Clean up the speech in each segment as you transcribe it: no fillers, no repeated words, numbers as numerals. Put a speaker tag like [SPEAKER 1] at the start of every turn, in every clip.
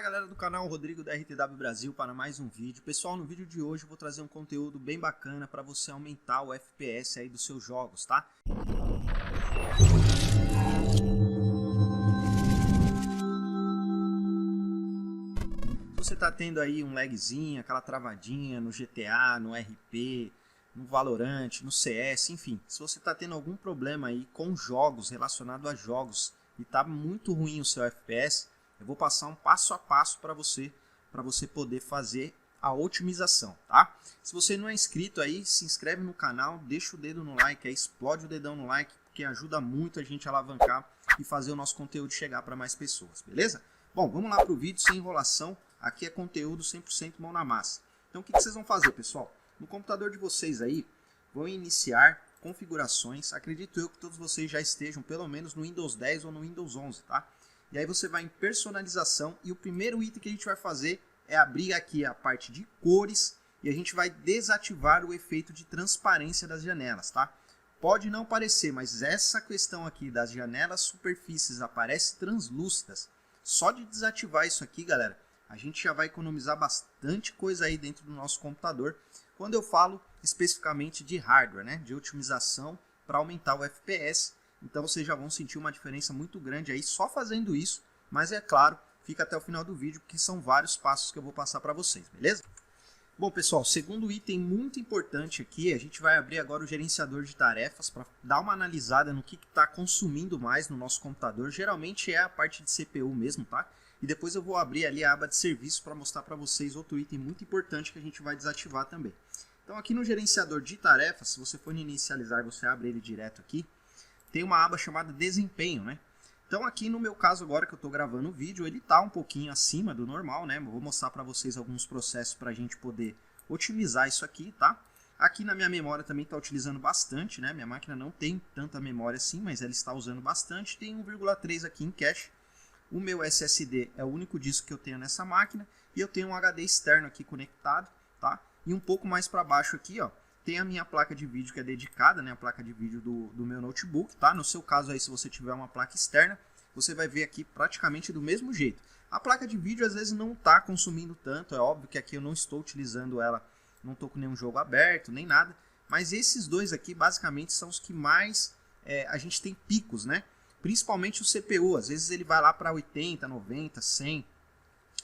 [SPEAKER 1] Galera do canal Rodrigo da RTW Brasil para mais um vídeo. Pessoal, no vídeo de hoje eu vou trazer um conteúdo bem bacana para você aumentar o FPS aí dos seus jogos, tá? Se você tá tendo aí um lagzinho, aquela travadinha no GTA, no RP, no Valorant, no CS, enfim, se você tá tendo algum problema aí com jogos, relacionado a jogos, e tá muito ruim o seu FPS, eu vou passar um passo a passo para você poder fazer a otimização, tá? Se você não é inscrito aí, se inscreve no canal, deixa o dedo no like, aí explode o dedão no like, porque ajuda muito a gente a alavancar e fazer o nosso conteúdo chegar para mais pessoas, beleza? Bom, vamos lá para o vídeo sem enrolação, aqui é conteúdo 100% mão na massa. Então o que vocês vão fazer, pessoal? No computador de vocês aí, vão iniciar configurações, acredito eu que todos vocês já estejam pelo menos no Windows 10 ou no Windows 11, tá? E aí você vai em personalização e o primeiro item que a gente vai fazer é abrir aqui a parte de cores e a gente vai desativar o efeito de transparência das janelas, tá? Pode não parecer, mas essa questão aqui das janelas superfícies aparecem translúcidas. Só de desativar isso aqui, galera, a gente já vai economizar bastante coisa aí dentro do nosso computador. Quando eu falo especificamente de hardware, né, de otimização para aumentar o FPS. Então vocês já vão sentir uma diferença muito grande aí só fazendo isso, mas é claro, fica até o final do vídeo porque são vários passos que eu vou passar para vocês, beleza? Bom pessoal, segundo item muito importante aqui, a gente vai abrir agora o gerenciador de tarefas para dar uma analisada no que está consumindo mais no nosso computador, geralmente é a parte de CPU mesmo, tá? E depois eu vou abrir ali a aba de serviços para mostrar para vocês outro item muito importante que a gente vai desativar também. Então aqui no gerenciador de tarefas, se você for inicializar, você abre ele direto aqui, tem uma aba chamada desempenho, né? Então aqui no meu caso agora que eu estou gravando o vídeo, ele está um pouquinho acima do normal, né? Vou mostrar para vocês alguns processos para a gente poder otimizar isso aqui, tá? Aqui na minha memória também está utilizando bastante, né? Minha máquina não tem tanta memória assim, mas ela está usando bastante. Tem 1,3 aqui em cache. O meu SSD é o único disco que eu tenho nessa máquina. E eu tenho um HD externo aqui conectado, tá? E um pouco mais para baixo aqui, ó, tem a minha placa de vídeo que é dedicada, né, a placa de vídeo do meu notebook, tá? No seu caso aí, se você tiver uma placa externa, você vai ver aqui praticamente do mesmo jeito. A placa de vídeo às vezes não está consumindo tanto, é óbvio que aqui eu não estou utilizando ela, não estou com nenhum jogo aberto, nem nada, mas esses dois aqui basicamente são os que mais a gente tem picos, né? Principalmente o CPU, às vezes ele vai lá para 80, 90, 100,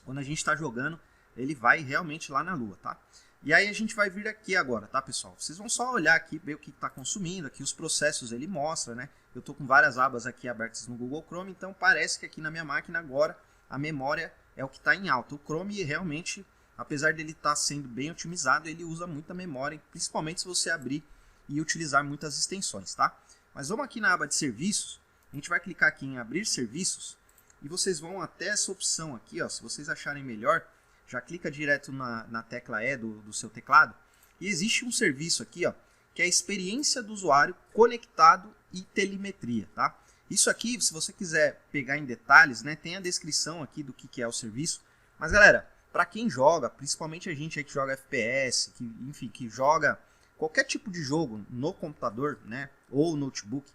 [SPEAKER 1] quando a gente está jogando, ele vai realmente lá na lua, tá? E aí a gente vai vir aqui agora, tá pessoal? Vocês vão só olhar aqui, ver o que está consumindo, aqui os processos ele mostra, né? Eu estou com várias abas aqui abertas no Google Chrome, então parece que aqui na minha máquina agora a memória é o que está em alta. O Chrome realmente, apesar dele estar sendo bem otimizado, ele usa muita memória, principalmente se você abrir e utilizar muitas extensões, tá? Mas vamos aqui na aba de serviços, a gente vai clicar aqui em abrir serviços e vocês vão até essa opção aqui, ó, se vocês acharem melhor, já clica direto na tecla E do seu teclado. E existe um serviço aqui, ó, que é a experiência do usuário conectado e telemetria, tá? Isso aqui, se você quiser pegar em detalhes, né, tem a descrição aqui do que é o serviço. Mas galera, para quem joga, principalmente a gente aí que joga FPS, que, enfim, que joga qualquer tipo de jogo no computador, né, ou notebook,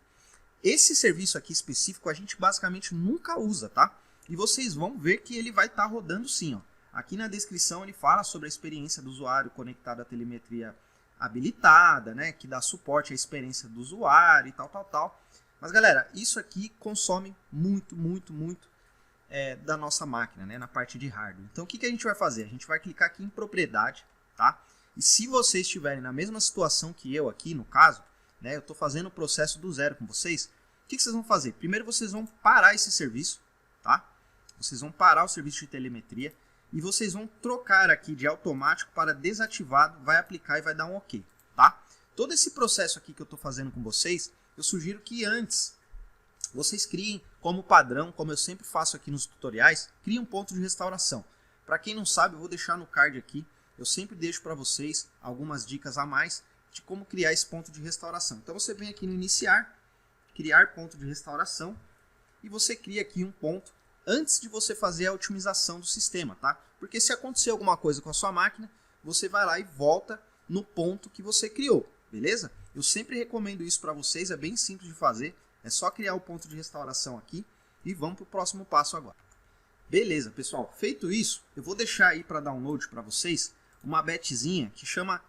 [SPEAKER 1] esse serviço aqui específico a gente basicamente nunca usa, tá? E vocês vão ver que ele vai estar rodando sim, ó. Aqui na descrição ele fala sobre a experiência do usuário conectado à telemetria habilitada, né, que dá suporte à experiência do usuário e tal. Mas galera, isso aqui consome muito da nossa máquina, né, na parte de hardware. Então o que a gente vai fazer? A gente vai clicar aqui em propriedade, tá? E se vocês estiverem na mesma situação que eu aqui, no caso, né, eu estou fazendo o processo do zero com vocês, o que vocês vão fazer? Primeiro vocês vão parar esse serviço, tá? Vocês vão parar o serviço de telemetria. E vocês vão trocar aqui de automático para desativado, vai aplicar e vai dar um OK, tá? Todo esse processo aqui que eu estou fazendo com vocês, eu sugiro que antes vocês criem como padrão, como eu sempre faço aqui nos tutoriais, criem um ponto de restauração. Para quem não sabe, eu vou deixar no card aqui, eu sempre deixo para vocês algumas dicas a mais de como criar esse ponto de restauração. Então você vem aqui no iniciar, criar ponto de restauração, e você cria aqui um ponto antes de você fazer a otimização do sistema, tá? Porque se acontecer alguma coisa com a sua máquina, você vai lá e volta no ponto que você criou, beleza? Eu sempre recomendo isso para vocês, é bem simples de fazer, é só criar o ponto de restauração aqui e vamos para o próximo passo agora. Beleza, pessoal. Feito isso, eu vou deixar aí para download para vocês uma batzinha que chama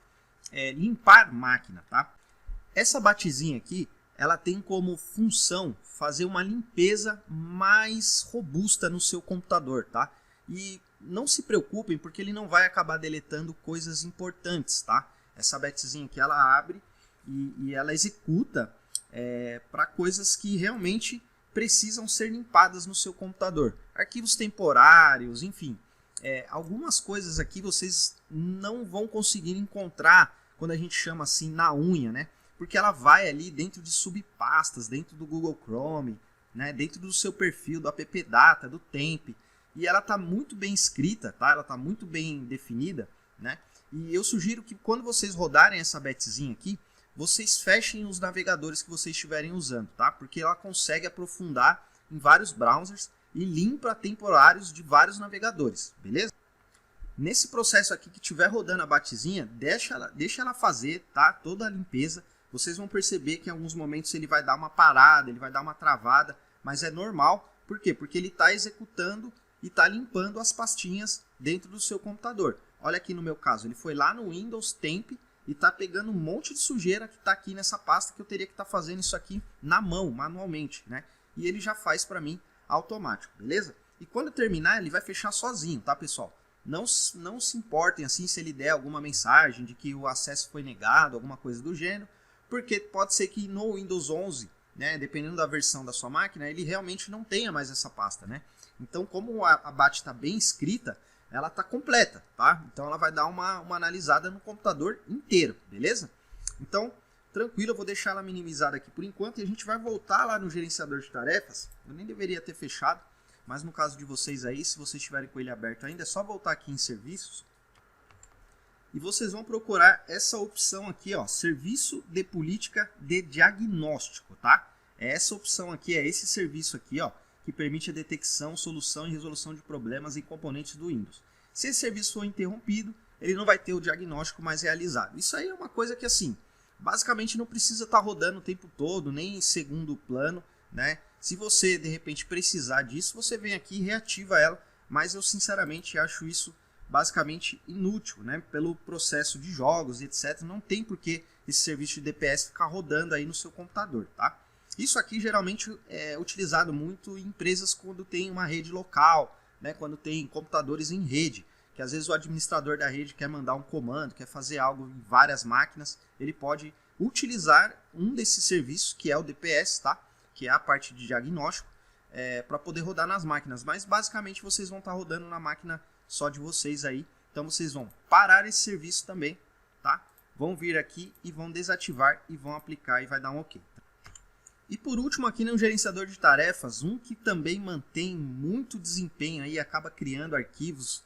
[SPEAKER 1] limpar máquina, tá? Essa batzinha aqui, ela tem como função fazer uma limpeza mais robusta no seu computador, tá? E não se preocupem porque ele não vai acabar deletando coisas importantes, tá? Essa batzinha aqui, ela abre e ela executa para coisas que realmente precisam ser limpadas no seu computador. Arquivos temporários, enfim. Algumas coisas aqui vocês não vão conseguir encontrar quando a gente chama assim na unha, né? Porque ela vai ali dentro de subpastas, dentro do Google Chrome, né? Dentro do seu perfil, do AppData, do Temp. E ela está muito bem escrita, tá? Ela está muito bem definida, né? E eu sugiro que quando vocês rodarem essa batzinha aqui, vocês fechem os navegadores que vocês estiverem usando, tá? Porque ela consegue aprofundar em vários browsers e limpa temporários de vários navegadores, beleza? Nesse processo aqui que estiver rodando a batzinha, deixa ela fazer, tá? Toda a limpeza. Vocês vão perceber que em alguns momentos ele vai dar uma parada, ele vai dar uma travada, mas é normal. Por quê? Porque ele está executando e está limpando as pastinhas dentro do seu computador. Olha aqui no meu caso, ele foi lá no Windows Temp e está pegando um monte de sujeira que está aqui nessa pasta que eu teria que estar fazendo isso aqui na mão, manualmente, né? E ele já faz para mim automático, beleza? E quando terminar, ele vai fechar sozinho, tá, pessoal? Não se importem assim se ele der alguma mensagem de que o acesso foi negado, alguma coisa do gênero, porque pode ser que no Windows 11, né, dependendo da versão da sua máquina, ele realmente não tenha mais essa pasta, né? Então, como a BAT está bem escrita, ela está completa, tá? Então ela vai dar uma analisada no computador inteiro, beleza? Então, tranquilo, eu vou deixar ela minimizada aqui por enquanto e a gente vai voltar lá no gerenciador de tarefas. Eu nem deveria ter fechado, mas no caso de vocês aí, se vocês estiverem com ele aberto ainda, é só voltar aqui em serviços e vocês vão procurar essa opção aqui, ó, serviço de política de diagnóstico, tá? Essa opção aqui, é esse serviço aqui, ó, que permite a detecção, solução e resolução de problemas em componentes do Windows. Se esse serviço for interrompido, ele não vai ter o diagnóstico mais realizado. Isso aí é uma coisa que, assim, basicamente não precisa estar rodando o tempo todo, nem em segundo plano, né? Se você, de repente, precisar disso, você vem aqui e reativa ela, mas eu, sinceramente, acho isso basicamente inútil, né? Pelo processo de jogos, etc. Não tem por que esse serviço de DPS ficar rodando aí no seu computador, tá? Isso aqui geralmente é utilizado muito em empresas quando tem uma rede local, né? Quando tem computadores em rede, que às vezes o administrador da rede quer mandar um comando, quer fazer algo em várias máquinas, ele pode utilizar um desses serviços, que é o DPS, tá? Que é a parte de diagnóstico, para poder rodar nas máquinas. Mas basicamente vocês vão estar rodando na máquina só de vocês aí, então vocês vão parar esse serviço também, tá? Vão vir aqui e vão desativar e vão aplicar e vai dar um OK. E por último aqui no gerenciador de tarefas, um que também mantém muito desempenho aí, acaba criando arquivos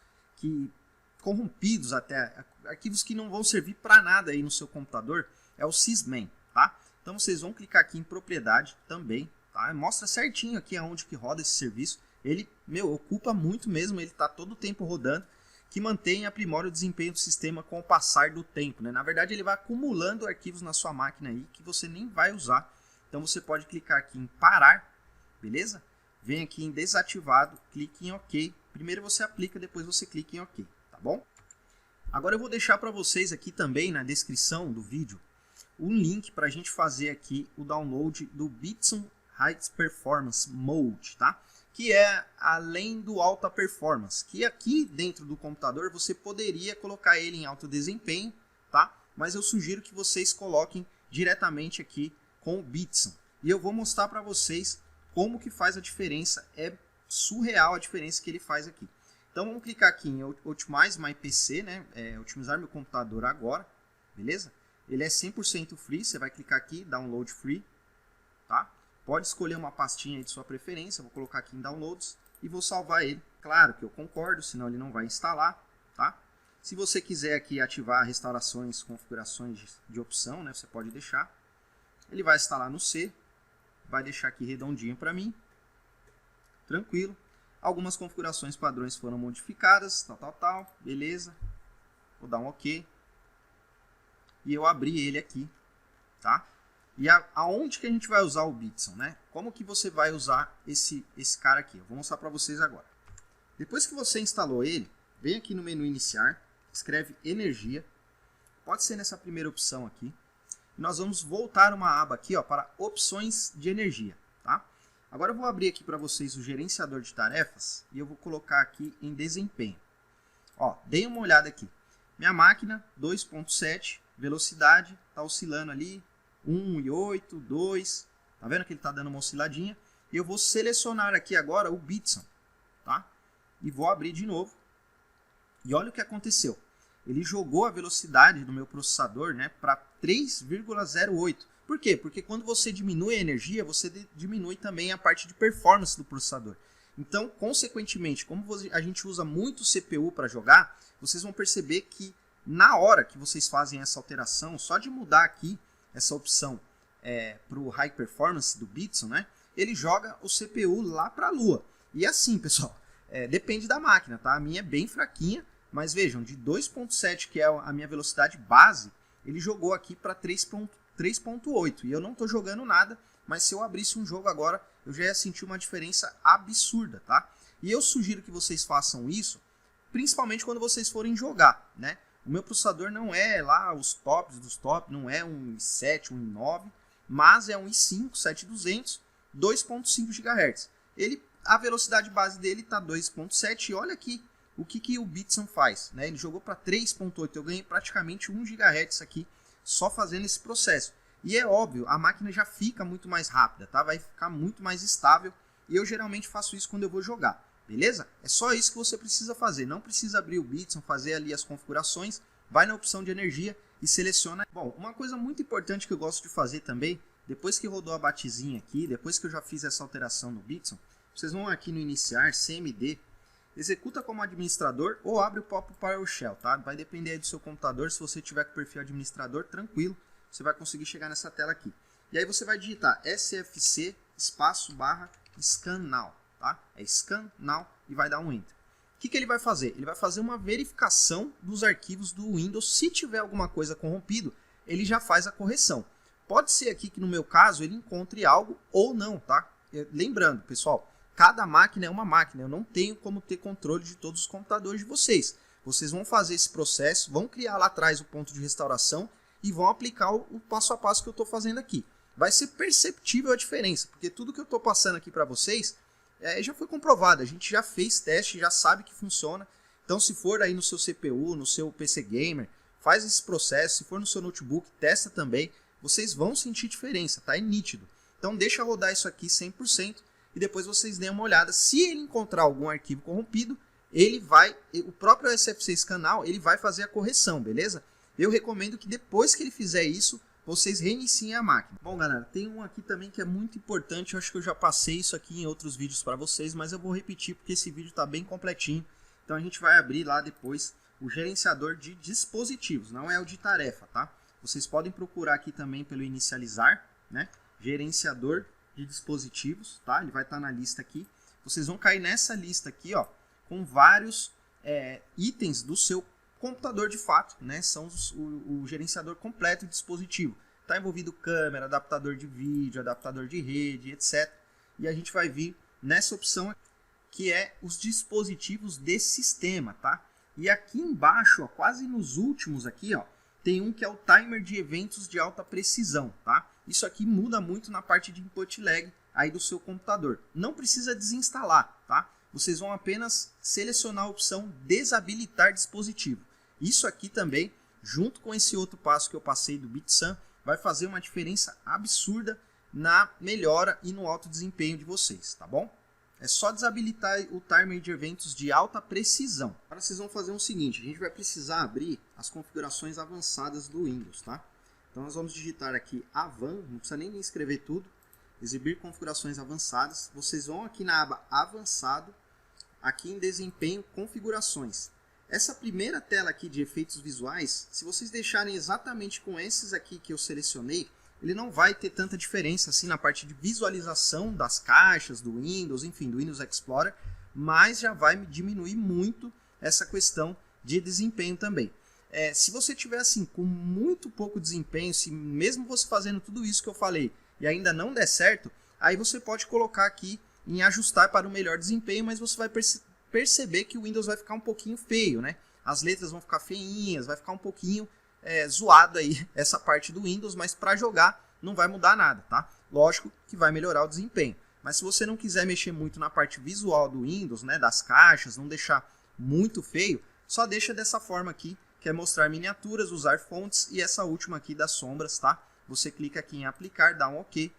[SPEAKER 1] corrompidos até, arquivos que não vão servir para nada aí no seu computador, é o Sysman, tá? Então vocês vão clicar aqui em propriedade também, tá? Mostra certinho aqui aonde que roda esse serviço. Ele, ocupa muito mesmo, ele está todo o tempo rodando, que mantém e aprimora o desempenho do sistema com o passar do tempo, né? Na verdade ele vai acumulando arquivos na sua máquina aí que você nem vai usar. Então você pode clicar aqui em parar, beleza? Vem aqui em desativado, clique em OK. Primeiro você aplica, depois você clica em OK, tá bom? Agora eu vou deixar para vocês aqui também na descrição do vídeo um link para a gente fazer aqui o download do Bitson High Performance Mode, tá? Que é além do alta performance, que aqui dentro do computador você poderia colocar ele em alto desempenho, tá? Mas eu sugiro que vocês coloquem diretamente aqui com o Bitson. E eu vou mostrar para vocês como que faz a diferença. É surreal a diferença que ele faz aqui. Então vamos clicar aqui em Optimize My PC, né? Otimizar meu computador agora, beleza? Ele é 100% free, você vai clicar aqui, Download Free, tá? Pode escolher uma pastinha aí de sua preferência, vou colocar aqui em Downloads e vou salvar ele. Claro que eu concordo, senão ele não vai instalar, tá? Se você quiser aqui ativar restaurações, configurações de opção, né? Você pode deixar. Ele vai instalar no C, vai deixar aqui redondinho para mim, tranquilo. Algumas configurações padrões foram modificadas, tal, beleza. Vou dar um OK. E eu abri ele aqui, tá? E aonde que a gente vai usar o Bitson, né? Como que você vai usar esse cara aqui? Eu vou mostrar para vocês agora. Depois que você instalou ele, vem aqui no menu iniciar, escreve energia, pode ser nessa primeira opção aqui, e nós vamos voltar uma aba aqui ó, para opções de energia. Tá? Agora eu vou abrir aqui para vocês o gerenciador de tarefas e eu vou colocar aqui em desempenho. Ó, deem uma olhada aqui. Minha máquina 2.7, velocidade está oscilando ali 1,8, 2, tá vendo que ele está dando uma osciladinha? E eu vou selecionar aqui agora o Bitson, tá? E vou abrir de novo. E olha o que aconteceu. Ele jogou a velocidade do meu processador, né, para 3,08. Por quê? Porque quando você diminui a energia, você diminui também a parte de performance do processador. Então, consequentemente, como a gente usa muito CPU para jogar, vocês vão perceber que na hora que vocês fazem essa alteração, só de mudar aqui essa opção para o High Performance do Bitson, né, ele joga o CPU lá para a lua. E assim, pessoal, depende da máquina, tá? A minha é bem fraquinha, mas vejam, de 2.7, que é a minha velocidade base, ele jogou aqui para 3.8. E eu não estou jogando nada, mas se eu abrisse um jogo agora, eu já ia sentir uma diferença absurda, tá? E eu sugiro que vocês façam isso, principalmente quando vocês forem jogar, né? O meu processador não é lá os tops dos tops, não é um i7, um i9, mas é um i5 7200, 2.5 GHz. A velocidade base dele está 2.7 e olha aqui o que o Bitson faz, né? Ele jogou para 3.8, eu ganhei praticamente 1 GHz aqui só fazendo esse processo. E é óbvio, a máquina já fica muito mais rápida, tá? Vai ficar muito mais estável e eu geralmente faço isso quando eu vou jogar, beleza? É só isso que você precisa fazer, não precisa abrir o Bitson, fazer ali as configurações, vai na opção de energia e seleciona. Bom, uma coisa muito importante que eu gosto de fazer também, depois que rodou a batizinha aqui, depois que eu já fiz essa alteração no Bitson, vocês vão aqui no iniciar, CMD, executa como administrador ou abre o próprio PowerShell, tá? Vai depender aí do seu computador, se você tiver com o perfil administrador, tranquilo, você vai conseguir chegar nessa tela aqui. E aí você vai digitar sfc espaço barra scan now, tá? É scan now e vai dar um enter. O que ele vai fazer? Ele vai fazer uma verificação dos arquivos do Windows. Se tiver alguma coisa corrompido, ele já faz a correção. Pode ser aqui que no meu caso ele encontre algo ou não, tá? Lembrando, pessoal, cada máquina é uma máquina. Eu não tenho como ter controle de todos os computadores de vocês. Vocês vão fazer esse processo, vão criar lá atrás o ponto de restauração e vão aplicar o passo a passo que eu estou fazendo aqui. Vai ser perceptível a diferença, porque tudo que eu estou passando aqui para vocês já foi comprovado. A gente já fez teste, já sabe que funciona. Então, se for aí no seu CPU, no seu PC Gamer, faz esse processo. Se for no seu notebook, testa também. Vocês vão sentir diferença, tá? É nítido. Então, deixa rodar isso aqui 100% e depois vocês deem uma olhada. Se ele encontrar algum arquivo corrompido, o próprio SFC Scanal, ele vai fazer a correção, beleza? Eu recomendo que depois que ele fizer isso, vocês reiniciem a máquina. Bom, galera, tem um aqui também que é muito importante. Eu acho que eu já passei isso aqui em outros vídeos para vocês, mas eu vou repetir porque esse vídeo está bem completinho. Então a gente vai abrir lá depois o gerenciador de dispositivos, não é o de tarefa, tá? Vocês podem procurar aqui também pelo inicializar, né? Gerenciador de dispositivos, tá? Ele vai estar na lista aqui. Vocês vão cair nessa lista aqui, ó, com vários itens do seu computador de fato, né? São o gerenciador completo de dispositivo. Está envolvido câmera, adaptador de vídeo, adaptador de rede, etc. E a gente vai vir nessa opção que é os dispositivos de sistema, tá? E aqui embaixo, ó, quase nos últimos aqui, ó, tem um que é o timer de eventos de alta precisão, tá? Isso aqui muda muito na parte de input lag aí do seu computador. Não precisa desinstalar, tá? Vocês vão apenas selecionar a opção desabilitar dispositivo. Isso aqui também, junto com esse outro passo que eu passei do Bitsun, vai fazer uma diferença absurda na melhora e no alto desempenho de vocês, tá bom? É só desabilitar o timer de eventos de alta precisão. Agora vocês vão fazer o seguinte, a gente vai precisar abrir as configurações avançadas do Windows, tá? Então nós vamos digitar aqui Avan, não precisa nem escrever tudo, exibir configurações avançadas. Vocês vão aqui na aba Avançado, aqui em Desempenho, Configurações. Essa primeira tela aqui de efeitos visuais, se vocês deixarem exatamente com esses aqui que eu selecionei, ele não vai ter tanta diferença assim na parte de visualização das caixas, do Windows, enfim, do Windows Explorer, mas já vai diminuir muito essa questão de desempenho também. Se você tiver assim com muito pouco desempenho, se mesmo você fazendo tudo isso que eu falei e ainda não der certo, aí você pode colocar aqui em ajustar para o melhor desempenho, mas você vai perceber que o Windows vai ficar um pouquinho feio, né? As letras vão ficar feinhas, vai ficar um pouquinho zoado aí essa parte do Windows, mas para jogar não vai mudar nada, tá? Lógico que vai melhorar o desempenho. Mas se você não quiser mexer muito na parte visual do Windows, né, das caixas, não deixar muito feio, só deixa dessa forma aqui, que é mostrar miniaturas, usar fontes e essa última aqui das sombras, tá? Você clica aqui em aplicar, dá um OK.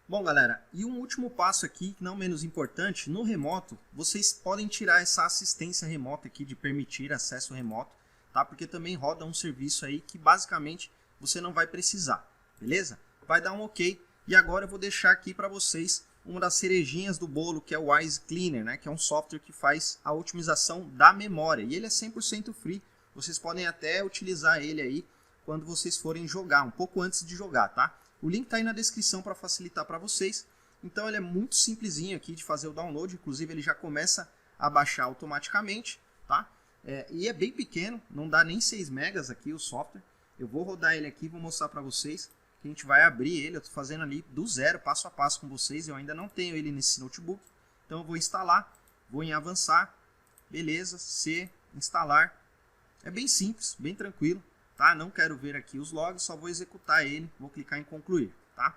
[SPEAKER 1] Bom, galera, e um último passo aqui, não menos importante, no remoto, vocês podem tirar essa assistência remota aqui de permitir acesso remoto, tá? Porque também roda um serviço aí que basicamente você não vai precisar, beleza? Vai dar um OK. E agora eu vou deixar aqui para vocês uma das cerejinhas do bolo, que é o Wise Cleaner, né? Que é um software que faz a otimização da memória. E ele é 100% free. Vocês podem até utilizar ele aí quando vocês forem jogar, um pouco antes de jogar, tá? O link está aí na descrição para facilitar para vocês. Então ele é muito simplesinho aqui de fazer o download. Inclusive ele já começa a baixar automaticamente, tá? E é bem pequeno, não dá nem 6 megas aqui o software. Eu vou rodar ele aqui e vou mostrar para vocês. Que a gente vai abrir ele, eu estou fazendo ali do zero, passo a passo com vocês, eu ainda não tenho ele nesse notebook, então eu vou instalar, vou em avançar, beleza, C, instalar, é bem simples, bem tranquilo, tá? Não quero ver aqui os logs, só vou executar ele, vou clicar em concluir, tá?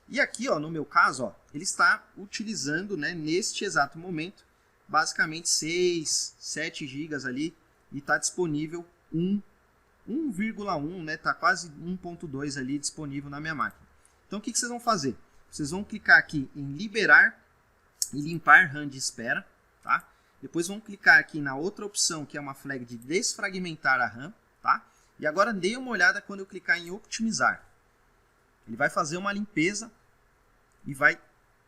[SPEAKER 1] E aqui, ó, no meu caso, ó, ele está utilizando, né, neste exato momento, basicamente 6, 7 GB ali, e está disponível 1,1, né? Tá quase 1.2 ali disponível na minha máquina. Então o que vocês vão fazer? Vocês vão clicar aqui em liberar e limpar RAM de espera, tá? Depois vão clicar aqui na outra opção, que é uma flag de desfragmentar a RAM, tá? E agora dê uma olhada quando eu clicar em otimizar. Ele vai fazer uma limpeza e vai,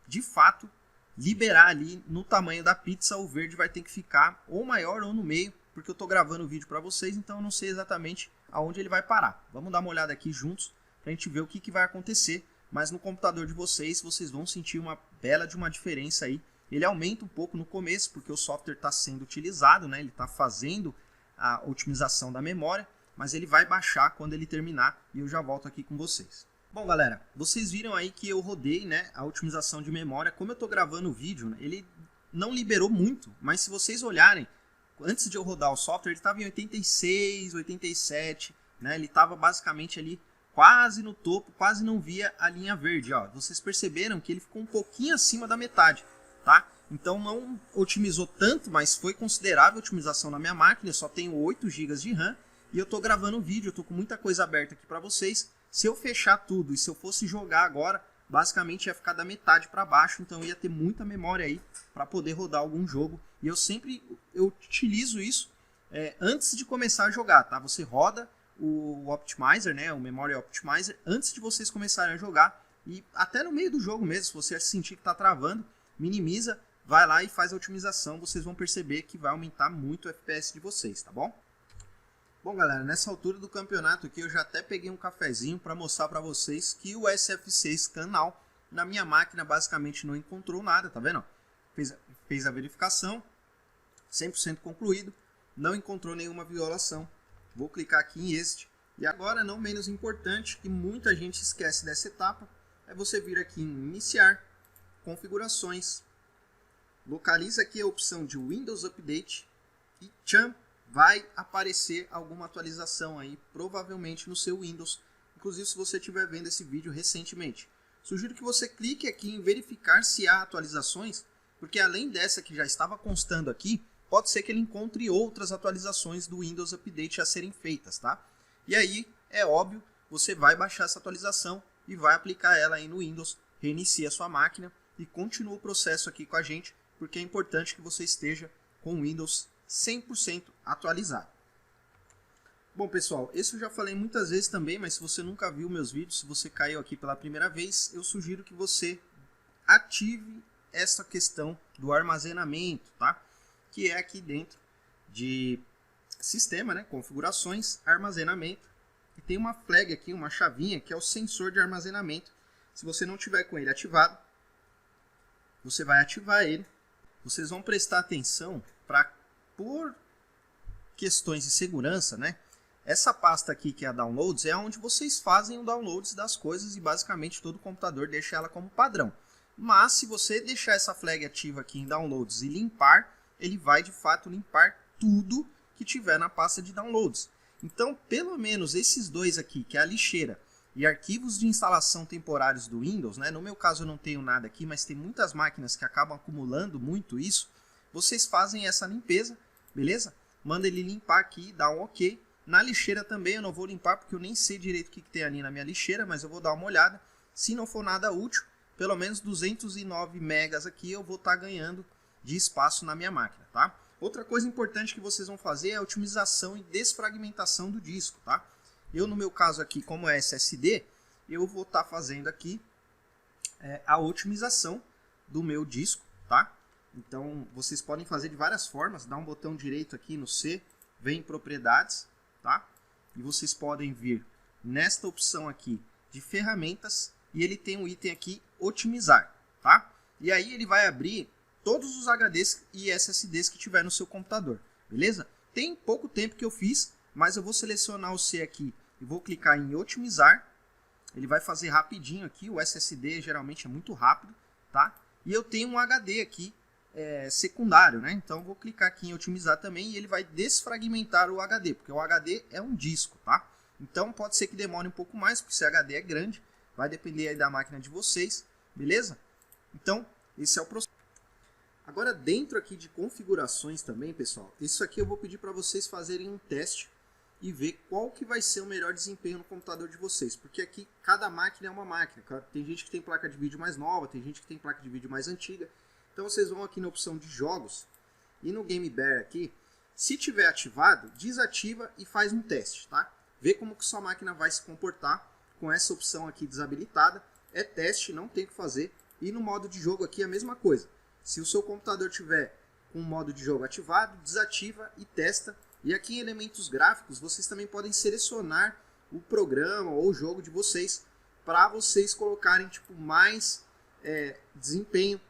[SPEAKER 1] de fato, liberar ali no tamanho da pizza. O verde vai ter que ficar ou maior ou no meio, porque eu estou gravando o vídeo para vocês, então eu não sei exatamente aonde ele vai parar. Vamos dar uma olhada aqui juntos para a gente ver o que vai acontecer, mas no computador de vocês vão sentir uma bela de uma diferença aí. Ele aumenta um pouco no começo, porque o software está sendo utilizado, né? Ele está fazendo a otimização da memória, mas ele vai baixar quando ele terminar e eu já volto aqui com vocês. Bom, galera, vocês viram aí que eu rodei, né, a otimização de memória. Como eu estou gravando o vídeo, né, ele não liberou muito, mas se vocês olharem, antes de eu rodar o software, ele estava em 86, 87, né? Ele estava basicamente ali quase no topo, quase não via a linha verde. Ó. Vocês perceberam que ele ficou um pouquinho acima da metade, tá? Então não otimizou tanto, mas foi considerável a otimização na minha máquina. Eu só tenho 8 GB de RAM e eu estou gravando o vídeo, eu estou com muita coisa aberta aqui para vocês. Se eu fechar tudo e se eu fosse jogar agora, basicamente ia ficar da metade para baixo, então ia ter muita memória aí para poder rodar algum jogo. E eu utilizo isso antes de começar a jogar, tá? Você roda o Optimizer, né, o Memory Optimizer, antes de vocês começarem a jogar. E até no meio do jogo mesmo, se você sentir que está travando, minimiza, vai lá e faz a otimização. Vocês vão perceber que vai aumentar muito o FPS de vocês, tá bom? Bom, galera, nessa altura do campeonato aqui eu já até peguei um cafezinho para mostrar para vocês que o SFC Scan na minha máquina basicamente não encontrou nada, tá vendo? Fez a verificação, 100% concluído, não encontrou nenhuma violação. Vou clicar aqui em Exit. E agora, não menos importante, que muita gente esquece dessa etapa, é você vir aqui em Iniciar, Configurações, localiza aqui a opção de Windows Update e tchan, vai aparecer alguma atualização aí, provavelmente no seu Windows, inclusive se você estiver vendo esse vídeo recentemente. Sugiro que você clique aqui em verificar se há atualizações, porque além dessa que já estava constando aqui, pode ser que ele encontre outras atualizações do Windows Update a serem feitas, tá? E aí, é óbvio, você vai baixar essa atualização e vai aplicar ela aí no Windows, reinicia a sua máquina e continua o processo aqui com a gente, porque é importante que você esteja com o Windows 100% atualizado. Bom, pessoal, esse eu já falei muitas vezes também, mas se você nunca viu meus vídeos, se você caiu aqui pela primeira vez, eu sugiro que você ative essa questão do armazenamento, tá? Que é aqui dentro de sistema, né? Configurações, armazenamento. E tem uma flag aqui, uma chavinha, que é o sensor de armazenamento. Se você não tiver com ele ativado, você vai ativar ele. Vocês vão prestar atenção para, por questões de segurança, né? Essa pasta aqui, que é a Downloads, é onde vocês fazem o downloads das coisas e basicamente todo computador deixa ela como padrão. Mas se você deixar essa flag ativa aqui em downloads e limpar, ele vai de fato limpar tudo que tiver na pasta de downloads. Então, pelo menos esses dois aqui, que é a lixeira e arquivos de instalação temporários do Windows, né? No meu caso eu não tenho nada aqui, mas tem muitas máquinas que acabam acumulando muito isso. Vocês fazem essa limpeza, beleza? Manda ele limpar aqui, dá um OK. Na lixeira também eu não vou limpar porque eu nem sei direito o que tem ali na minha lixeira, mas eu vou dar uma olhada. Se não for nada útil, pelo menos 209 megas aqui eu vou estar ganhando de espaço na minha máquina, tá? Outra coisa importante que vocês vão fazer é a otimização e desfragmentação do disco, tá? Eu, no meu caso aqui, como é SSD, eu vou estar fazendo aqui a otimização do meu disco, tá? Então, vocês podem fazer de várias formas. Dá um botão direito aqui no C, vem em propriedades, tá? E vocês podem vir nesta opção aqui de ferramentas e ele tem um item aqui, otimizar, tá? E aí ele vai abrir todos os HDs e SSDs que tiver no seu computador, beleza? Tem pouco tempo que eu fiz, mas eu vou selecionar o C aqui e vou clicar em otimizar. Ele vai fazer rapidinho aqui, o SSD geralmente é muito rápido, tá? E eu tenho um HD aqui secundário, né? Então eu vou clicar aqui em otimizar também e ele vai desfragmentar o HD, porque o HD é um disco, tá? Então pode ser que demore um pouco mais, porque esse HD é grande, vai depender aí da máquina de vocês, beleza? Então esse é o processo. Agora, dentro aqui de configurações também, pessoal, isso aqui eu vou pedir para vocês fazerem um teste e ver qual que vai ser o melhor desempenho no computador de vocês. Porque aqui, cada máquina é uma máquina. Tem gente que tem placa de vídeo mais nova, tem gente que tem placa de vídeo mais antiga. Então, vocês vão aqui na opção de jogos e no Game Bear aqui, se tiver ativado, desativa e faz um teste, tá? Vê como que sua máquina vai se comportar com essa opção aqui desabilitada. É teste, não tem o que fazer. E no modo de jogo aqui é a mesma coisa. Se o seu computador tiver com o modo de jogo ativado, desativa e testa. E aqui em elementos gráficos, vocês também podem selecionar o programa ou o jogo de vocês para vocês colocarem tipo, mais desempenho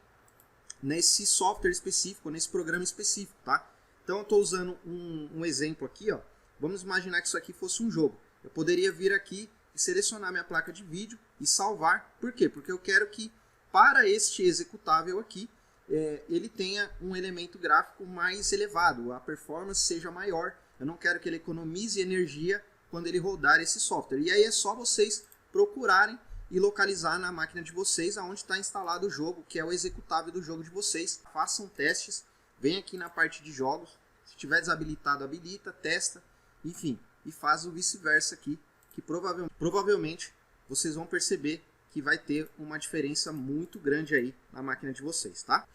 [SPEAKER 1] nesse software específico, nesse programa específico, tá? Então eu estou usando um exemplo aqui, ó. Vamos imaginar que isso aqui fosse um jogo. Eu poderia vir aqui e selecionar minha placa de vídeo e salvar. Por quê? Porque eu quero que para este executável aqui, ele tenha um elemento gráfico mais elevado, a performance seja maior. Eu não quero que ele economize energia quando ele rodar esse software. E aí é só vocês procurarem e localizar na máquina de vocês aonde está instalado o jogo, que é o executável do jogo de vocês. Façam testes, vem aqui na parte de jogos, se tiver desabilitado, habilita, testa, enfim, e faz o vice-versa aqui, que provavelmente vocês vão perceber que vai ter uma diferença muito grande aí na máquina de vocês, tá?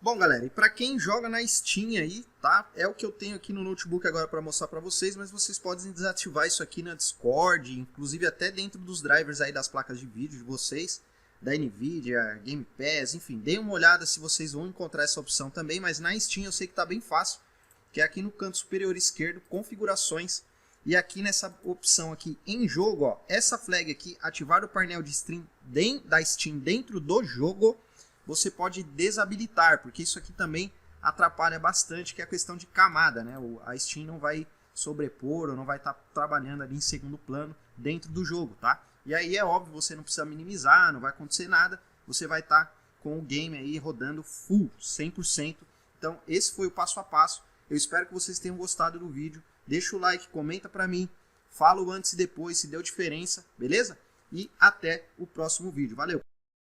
[SPEAKER 1] Bom, galera, e para quem joga na Steam aí, tá? É o que eu tenho aqui no notebook agora para mostrar para vocês, mas vocês podem desativar isso aqui na Discord, inclusive até dentro dos drivers aí das placas de vídeo de vocês, da Nvidia, Game Pass, enfim, deem uma olhada se vocês vão encontrar essa opção também, mas na Steam eu sei que tá bem fácil, que é aqui no canto superior esquerdo, configurações. E aqui nessa opção aqui em jogo, ó, essa flag aqui, ativar o painel de stream da Steam dentro do jogo, você pode desabilitar, porque isso aqui também atrapalha bastante, que é a questão de camada, né? A Steam não vai sobrepor ou não vai estar trabalhando ali em segundo plano dentro do jogo, tá? E aí é óbvio, você não precisa minimizar, não vai acontecer nada, você vai estar com o game aí rodando full, 100%. Então esse foi o passo a passo. Eu espero que vocês tenham gostado do vídeo. Deixa o like, comenta pra mim, fala o antes e depois, se deu diferença, beleza? E até o próximo vídeo. Valeu!